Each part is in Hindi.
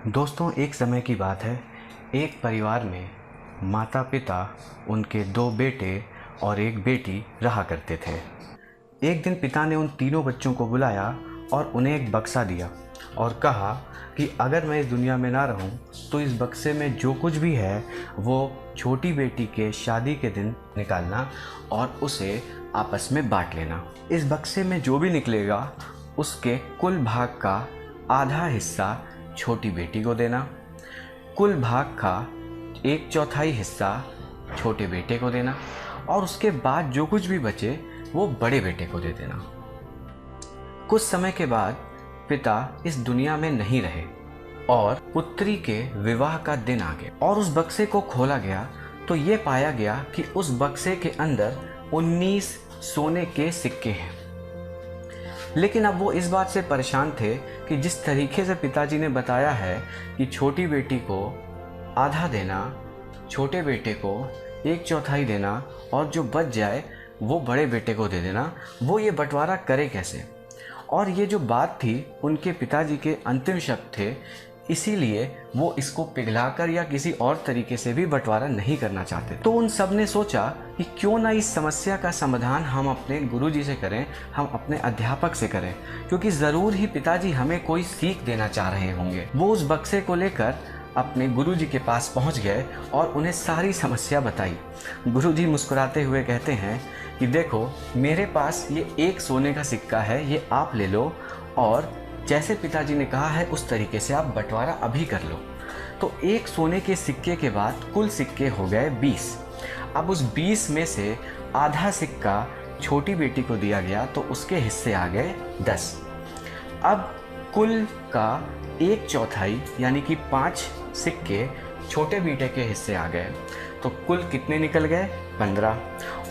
दोस्तों, एक समय की बात है। एक परिवार में माता पिता, उनके दो बेटे और एक बेटी रहा करते थे। एक दिन पिता ने उन तीनों बच्चों को बुलाया और उन्हें एक बक्सा दिया और कहा कि अगर मैं इस दुनिया में ना रहूं तो इस बक्से में जो कुछ भी है वो छोटी बेटी के शादी के दिन निकालना और उसे आपस में बांट लेना। इस बक्से में जो भी निकलेगा उसके कुल भाग का आधा हिस्सा छोटी बेटी को देना, कुल भाग का 1/4 हिस्सा छोटे बेटे को देना और उसके बाद जो कुछ भी बचे वो बड़े बेटे को दे देना। कुछ समय के बाद पिता इस दुनिया में नहीं रहे और पुत्री के विवाह का दिन आ गया और उस बक्से को खोला गया तो ये पाया गया कि उस बक्से के अंदर 19 सोने के सिक्के हैं। लेकिन अब वो इस बात से परेशान थे कि जिस तरीके से पिताजी ने बताया है कि छोटी बेटी को आधा देना, छोटे बेटे को 1/4 देना और जो बच जाए वो बड़े बेटे को दे देना, वो ये बंटवारा करे कैसे। और ये जो बात थी उनके पिताजी के अंतिम शब्द थे, इसीलिए वो इसको पिघलाकर या किसी और तरीके से भी बंटवारा नहीं करना चाहते। तो उन सब ने सोचा कि क्यों ना इस समस्या का समाधान हम अपने गुरुजी से करें, हम अपने अध्यापक से करें, क्योंकि ज़रूर ही पिताजी हमें कोई सीख देना चाह रहे होंगे। वो उस बक्से को लेकर अपने गुरुजी के पास पहुंच गए और उन्हें सारी समस्या बताई। गुरुजी मुस्कुराते हुए कहते हैं कि देखो, मेरे पास ये एक सोने का सिक्का है, ये आप ले लो और जैसे पिताजी ने कहा है उस तरीके से आप बंटवारा अभी कर लो। तो एक सोने के सिक्के के बाद कुल सिक्के हो गए 20। अब उस 20 में से आधा सिक्का छोटी बेटी को दिया गया तो उसके हिस्से आ गए 10। अब कुल का 1/4 यानी कि 5 सिक्के छोटे बेटे के हिस्से आ गए तो कुल कितने निकल गए? 15।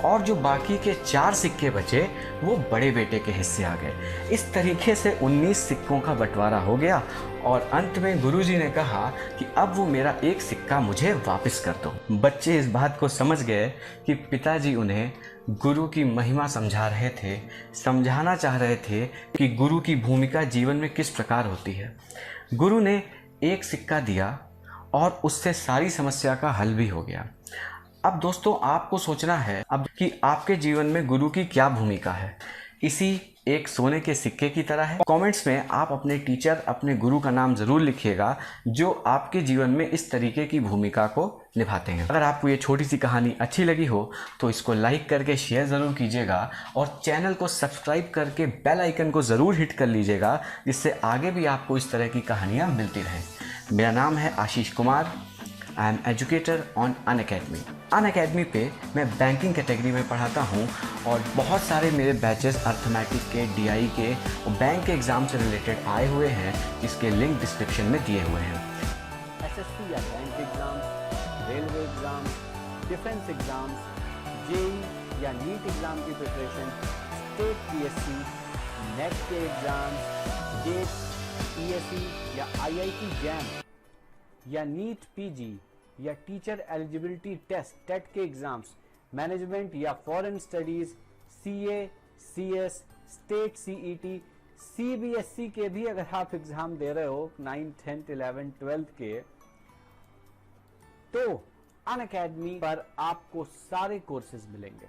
और जो बाकी के 4 सिक्के बचे वो बड़े बेटे के हिस्से आ गए। इस तरीके से 19 सिक्कों का बंटवारा हो गया और अंत में गुरुजी ने कहा कि अब वो मेरा एक सिक्का मुझे वापस कर दो। बच्चे इस बात को समझ गए कि पिताजी उन्हें गुरु की महिमा समझा रहे थे, समझाना चाह रहे थे कि गुरु की भूमिका जीवन में किस प्रकार होती है। गुरु ने एक सिक्का दिया और उससे सारी समस्या का हल भी हो गया। अब दोस्तों, आपको सोचना है अब कि आपके जीवन में गुरु की क्या भूमिका है। इसी एक सोने के सिक्के की तरह है। कमेंट्स में आप अपने टीचर, अपने गुरु का नाम ज़रूर लिखिएगा जो आपके जीवन में इस तरीके की भूमिका को निभाते हैं। अगर आपको ये छोटी सी कहानी अच्छी लगी हो तो इसको लाइक करके शेयर ज़रूर कीजिएगा और चैनल को सब्सक्राइब करके बेल आइकन को ज़रूर हिट कर लीजिएगा, जिससे आगे भी आपको इस तरह की कहानियाँ मिलती रहें। मेरा नाम है Ashish Kumar. I am educator on Unacademy. Unacademy पे मैं बैंकिंग कैटेगरी में पढ़ाता हूँ और बहुत सारे मेरे बैचेस अर्थमेटिक के, डीआई के और बैंक के एग्ज़ाम से रिलेटेड आए हुए हैं, जिसके लिंक डिस्क्रिप्शन में दिए हुए हैं। एसएससी या bank exam, railway exam, defence exam, JE या नीट एग्जाम की प्रिपरेशन, स्टेट पीएससी, नेट के एग्जाम, गेट, पीएससी या आईआईटी जैम या नीट पीजी या टीचर एलिजिबिलिटी टेस्ट टेट के एग्जाम्स, मैनेजमेंट या foreign studies, CA, CS, state CET, CBSE के भी अगर आप एग्जाम दे रहे हो 9, 10, 11, 12 के, तो अनअकैडमी पर आपको सारे कोर्सेज मिलेंगे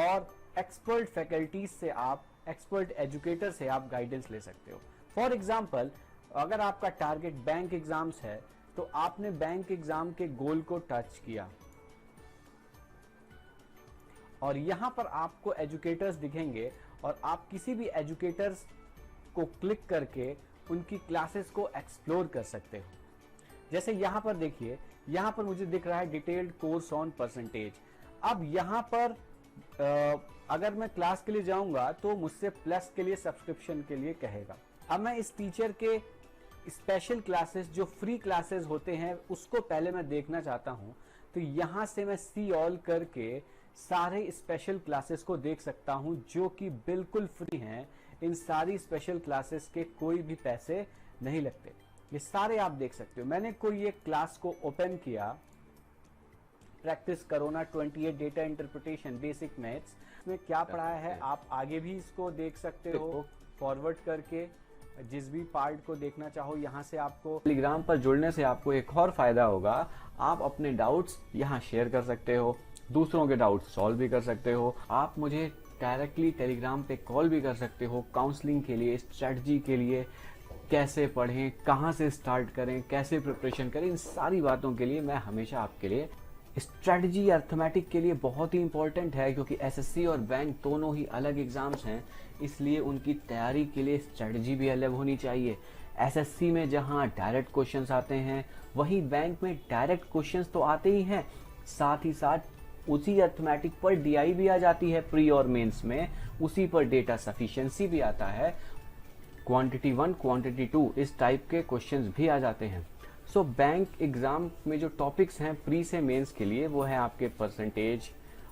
और एक्सपर्ट फैकल्टीज से आप, एक्सपर्ट एजुकेटर से आप गाइडेंस ले सकते हो। फॉर एग्जाम्पल, अगर आपका टारगेट बैंक एग्जाम्स है तो आपने बैंक एग्जाम के गोल को टच किया और यहां पर आपको एजुकेटर्स दिखेंगे और आप किसी भी एजुकेटर्स को क्लिक करके उनकी क्लासेस को एक्सप्लोर कर सकते हो। जैसे यहां पर देखिए, यहां पर मुझे दिख रहा है डिटेल्ड कोर्स ऑन परसेंटेज। अब यहां पर अगर मैं क्लास के लिए जाऊंगा तो मुझसे प्लस के लिए, सब्सक्रिप्शन के लिए कहेगा। अब मैं इस टीचर के स्पेशल क्लासेस, जो फ्री क्लासेस होते हैं, उसको पहले मैं देखना चाहता हूं तो यहां से मैं सी ऑल करके सारे स्पेशल क्लासेस को देख सकता हूं जो कि बिल्कुल फ्री हैं। इन सारी स्पेशल क्लासेस के कोई भी पैसे नहीं लगते, ये सारे आप देख सकते हो। मैंने कोई एक क्लास को ओपन किया, practice corona 28 data interpretation basic maths में क्या पढ़ाया है, आप आगे भी इसको देख सकते हो फॉरवर्ड करके। जिस भी पार्ट को देखना चाहो यहाँ से आपको टेलीग्राम पर जुड़ने से आपको एक और फायदा होगा, आप अपने डाउट्स यहाँ शेयर कर सकते हो, दूसरों के डाउट्स सॉल्व भी कर सकते हो। आप मुझे डायरेक्टली टेलीग्राम पे कॉल भी कर सकते हो काउंसलिंग के लिए, स्ट्रेटजी के लिए, कैसे पढ़ें, कहाँ से स्टार्ट करें, कैसे प्रिपरेशन करें, इन सारी बातों के लिए मैं हमेशा आपके लिए। स्ट्रेटजी अर्थमेटिक के लिए बहुत ही इंपॉर्टेंट है क्योंकि एसएससी और बैंक दोनों ही अलग एग्जाम्स हैं, इसलिए उनकी तैयारी के लिए स्ट्रेटजी भी अलग होनी चाहिए। एसएससी में जहां डायरेक्ट क्वेश्चंस आते हैं, वहीं बैंक में डायरेक्ट क्वेश्चंस तो आते ही हैं, साथ ही साथ उसी अर्थमेटिक पर डीआई भी आ जाती है प्री और मेंस में, उसी पर डेटा सफिशिएंसी भी आता है, क्वांटिटी 1 क्वांटिटी 2 इस टाइप के क्वेश्चंस भी आ जाते हैं। सो बैंक एग्जाम में जो टॉपिक्स हैं प्री से मेंस के लिए, वो है आपके परसेंटेज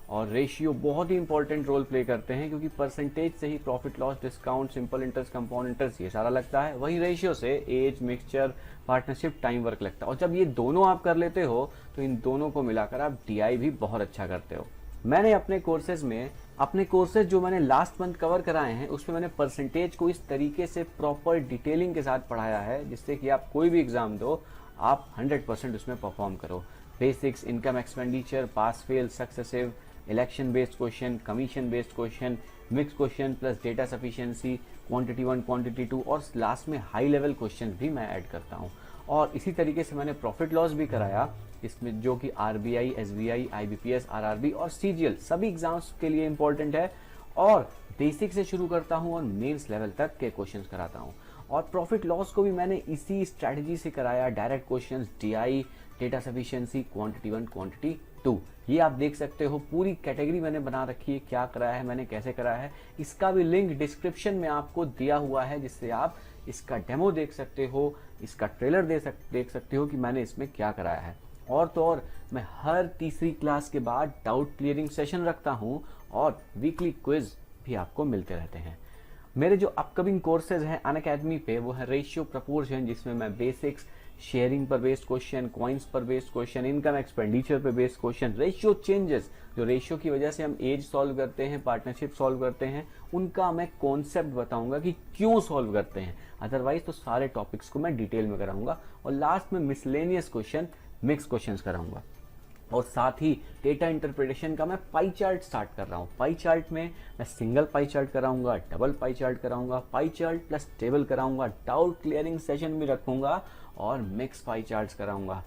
और रेशियो बहुत ही इंपॉर्टेंट रोल प्ले करते हैं, क्योंकि परसेंटेज से ही profit loss, discount, simple interest, compound interest ये सारा लगता है, वही रेशियो से age, mixture, partnership, time work लगता है। और जब ये दोनों आप कर लेते हो तो इन दोनों को मिलाकर आप डीआई भी बहुत अच्छा करते हो। मैंने अपने कोर्सेज जो मैंने लास्ट मंथ कवर कराए हैं, उसमें मैंने परसेंटेज को इस तरीके से प्रॉपर डिटेलिंग के साथ पढ़ाया है जिससे कि आप कोई भी एग्जाम दो, आप 100% उसमें परफॉर्म करो। Basics, income expenditure, pass fail, successive, election based question, commission based question, mix question plus data sufficiency, quantity 1 quantity 2 और लास्ट में हाई लेवल क्वेश्चन भी मैं ऐड करता हूँ। और इसी तरीके से मैंने प्रॉफिट लॉस भी कराया, इसमें जो कि आरबीआई, एसबीआई, आईबीपीएस, आरआरबी और सीजीएल सभी एग्जाम्स के लिए इंपॉर्टेंट है। और बेसिक से शुरू करता हूँ और मेंस लेवल तक के क्वेश्चंस कराता हूँ। और प्रॉफिट लॉस को भी मैंने इसी स्ट्रैटेजी से कराया, direct questions, DI, data sufficiency, quantity 1 quantity 2। ये आप देख सकते हो, पूरी कैटेगरी मैंने बना रखी है, क्या कराया है मैंने, कैसे कराया है। इसका भी लिंक डिस्क्रिप्शन में आपको दिया हुआ है, जिससे आप इसका डेमो देख सकते हो, इसका ट्रेलर देख सकते हो कि मैंने इसमें क्या कराया है। और तो और मैं हर तीसरी क्लास के बाद डाउट क्लियरिंग सेशन रखता हूँ और वीकली क्विज भी आपको मिलते रहते हैं। मेरे जो अपकमिंग कोर्सेज हैं अनअकैडमी पे, वो है रेशियो प्रपोर्शन, जिसमें मैं बेसिक्स, शेयरिंग पर बेस्ड क्वेश्चन, कॉइन्स पर बेस्ड क्वेश्चन, इनकम एक्सपेंडिचर पर बेस्ड क्वेश्चन, रेशियो चेंजेस, जो रेशियो की वजह से हम एज सॉल्व करते हैं, पार्टनरशिप सॉल्व करते हैं, उनका मैं कॉन्सेप्ट बताऊंगा कि क्यों सॉल्व करते हैं। अदरवाइज तो सारे टॉपिक्स को मैं डिटेल में कराऊंगा। और लास्ट में मिसलेनियस क्वेश्चन, मिक्स क्वेश्चंस कराऊंगा। और साथ ही डेटा इंटरप्रिटेशन का मैं पाई चार्ट स्टार्ट कर रहा हूँ। पाई चार्ट में मैं सिंगल पाई चार्ट कराऊंगा, डबल पाई चार्ट कराऊंगा, पाई चार्ट प्लस टेबल कराऊंगा, डाउट क्लियरिंग सेशन भी रखूंगा और मिक्स पाई चार्ट्स कराऊंगा।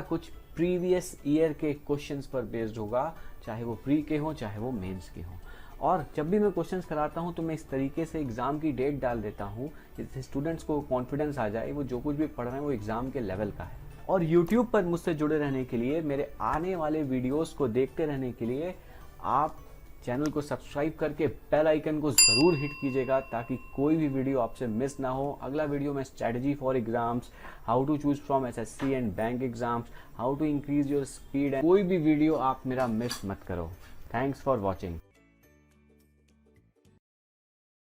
कुछ प्रीवियस ईयर के क्वेश्चंस पर बेस्ड होगा, चाहे वो प्री के हों चाहे वो मेंस के हों। और जब भी मैं क्वेश्चंस कराता हूं तो मैं इस तरीके से एग्जाम की डेट डाल देता हूं जिससे स्टूडेंट्स को कॉन्फिडेंस आ जाए, वो जो कुछ भी पढ़ रहे हैं वो एग्जाम के लेवल का है। और YouTube पर मुझसे जुड़े रहने के लिए, मेरे आने वाले वीडियोस को देखते रहने के लिए आप चैनल को सब्सक्राइब करके बेल आइकन को ज़रूर हिट कीजिएगा, ताकि कोई भी वीडियो आपसे मिस ना हो। अगला वीडियो में strategy for exams, how to choose from SSC and bank exams, how to increase your speed, कोई भी वीडियो आप मेरा मिस मत करो। Thanks for watching.